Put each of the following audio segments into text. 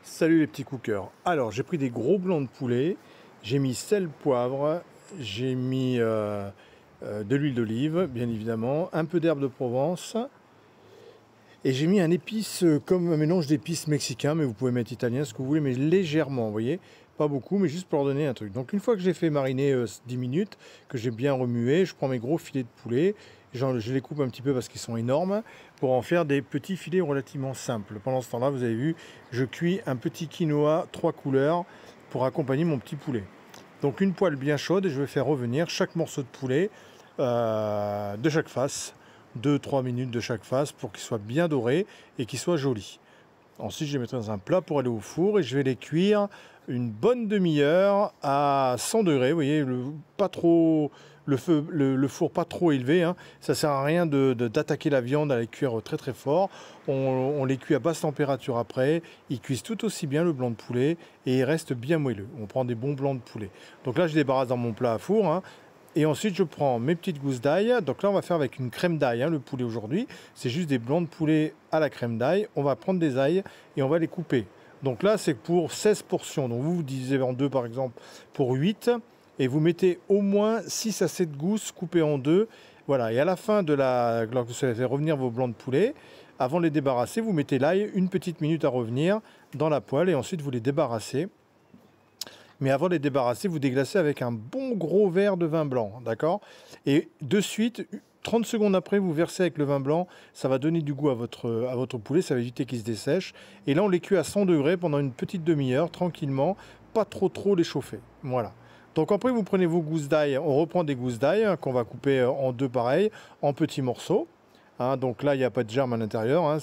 Salut les petits cookers. Alors j'ai pris des gros blancs de poulet, j'ai mis sel, poivre, j'ai mis de l'huile d'olive bien évidemment, un peu d'herbe de Provence et j'ai mis un épice comme un mélange d'épices mexicain, mais vous pouvez mettre italien ce que vous voulez, mais légèrement, vous voyez, pas beaucoup, mais juste pour leur donner un truc. Donc une fois que j'ai fait mariner 10 minutes, que j'ai bien remué, je prends mes gros filets de poulet, je les coupe un petit peu parce qu'ils sont énormes, pour en faire des petits filets relativement simples. Pendant ce temps-là, vous avez vu, je cuis un petit quinoa 3 couleurs pour accompagner mon petit poulet. Donc une poêle bien chaude et je vais faire revenir chaque morceau de poulet de chaque face, 2-3 minutes de chaque face pour qu'il soit bien doré et qu'il soit joli. Ensuite, je les mettrai dans un plat pour aller au four et je vais les cuire une bonne demi-heure à 100 degrés. Vous voyez, pas trop, le four pas trop élevé. Hein. Ça sert à rien d'attaquer la viande à les cuire très très fort. On les cuit à basse température après. Ils cuisent tout aussi bien le blanc de poulet et ils restent bien moelleux. On prend des bons blancs de poulet. Donc là, je débarrasse dans mon plat à four. Hein. Et ensuite, je prends mes petites gousses d'ail. Donc là, on va faire avec une crème d'ail, hein, le poulet aujourd'hui. C'est juste des blancs de poulet à la crème d'ail. On va prendre des ails et on va les couper. Donc là, c'est pour 16 portions. Donc vous divisez en deux, par exemple, pour 8. Et vous mettez au moins 6 à 7 gousses coupées en deux. Voilà. Et à la fin lorsque vous allez faire revenir vos blancs de poulet, avant de les débarrasser, vous mettez l'ail une petite minute à revenir dans la poêle. Et ensuite, vous les débarrassez. Mais avant de les débarrasser, vous déglacez avec un bon gros verre de vin blanc, d'accord? Et de suite, 30 secondes après, vous versez avec le vin blanc, ça va donner du goût à votre poulet, ça va éviter qu'il se dessèche. Et là, on les cuit à 100 degrés pendant une petite demi-heure, tranquillement, pas trop les chauffer. Voilà. Donc après, vous prenez vos gousses d'ail, on reprend des gousses d'ail hein, qu'on va couper en deux pareils, en petits morceaux. Hein, donc là, il n'y a pas de germe à l'intérieur, hein,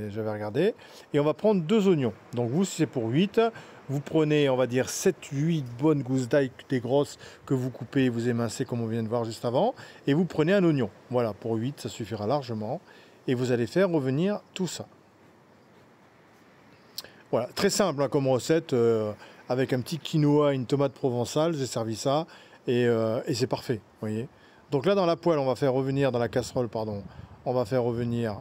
j'avais regardé. Et on va prendre 2 oignons. Donc vous, si c'est pour 8, vous prenez, on va dire, 7-8 bonnes gousses d'ail, des grosses, que vous coupez, vous émincez comme on vient de voir juste avant. Et vous prenez un oignon. Voilà, pour 8, ça suffira largement. Et vous allez faire revenir tout ça. Voilà, très simple hein, comme recette, avec un petit quinoa, une tomate provençale, j'ai servi ça. Et c'est parfait, vous voyez. Donc là, dans la poêle, on va faire revenir, dans la casserole, pardon, on va faire revenir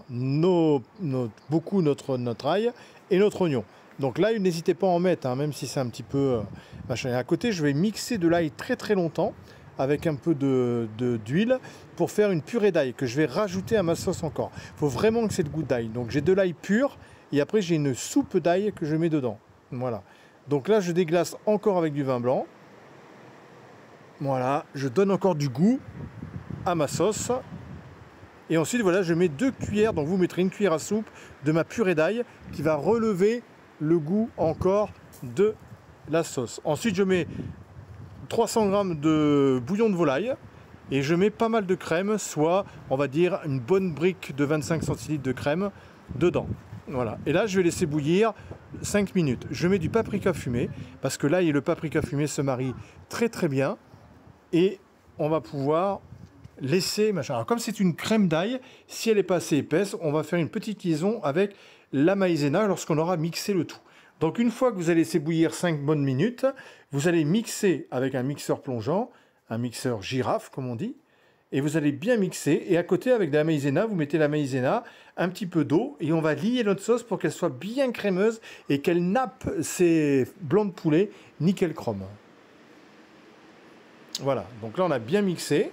beaucoup notre ail et notre oignon. Donc là, n'hésitez pas à en mettre, hein, même si c'est un petit peu machin. Et à côté, je vais mixer de l'ail très longtemps avec un peu d'huile pour faire une purée d'ail que je vais rajouter à ma sauce encore. Il faut vraiment que c'est le goût d'ail. Donc j'ai de l'ail pur et après j'ai une soupe d'ail que je mets dedans. Voilà. Donc là, je déglace encore avec du vin blanc. Voilà, je donne encore du goût à ma sauce. Et ensuite, voilà, je mets 2 cuillères, donc vous mettrez une cuillère à soupe de ma purée d'ail qui va relever le goût encore de la sauce. Ensuite, je mets 300 g de bouillon de volaille et je mets pas mal de crème, soit, on va dire, une bonne brique de 25 centilitres de crème dedans. Voilà. Et là, je vais laisser bouillir 5 minutes. Je mets du paprika fumé parce que l'ail et le paprika fumé se marient très bien et on va pouvoir laisser machin. Alors comme c'est une crème d'ail, si elle n'est pas assez épaisse, on va faire une petite liaison avec la maïzena lorsqu'on aura mixé le tout. Donc une fois que vous allez laisser bouillir 5 bonnes minutes, vous allez mixer avec un mixeur plongeant, un mixeur girafe comme on dit, et vous allez bien mixer. Et à côté avec de la maïzena, vous mettez la maïzena, un petit peu d'eau, et on va lier notre sauce pour qu'elle soit bien crémeuse et qu'elle nappe ces blancs de poulet nickel chrome. Voilà, donc là on a bien mixé.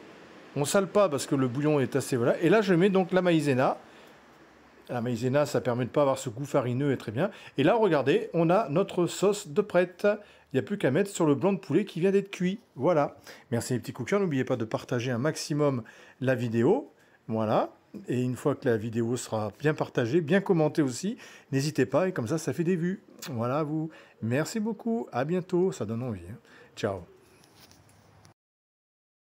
On ne sale pas parce que le bouillon est assez... Voilà. Et là, je mets donc la maïzena. La maïzena, ça permet de ne pas avoir ce goût farineux et très bien. Et là, regardez, on a notre sauce de prête. Il n'y a plus qu'à mettre sur le blanc de poulet qui vient d'être cuit. Voilà. Merci les petits cookers. N'oubliez pas de partager un maximum la vidéo. Voilà. Et une fois que la vidéo sera bien partagée, bien commentée aussi, n'hésitez pas. Et comme ça fait des vues. Voilà, vous. Merci beaucoup. À bientôt. Ça donne envie. Hein. Ciao.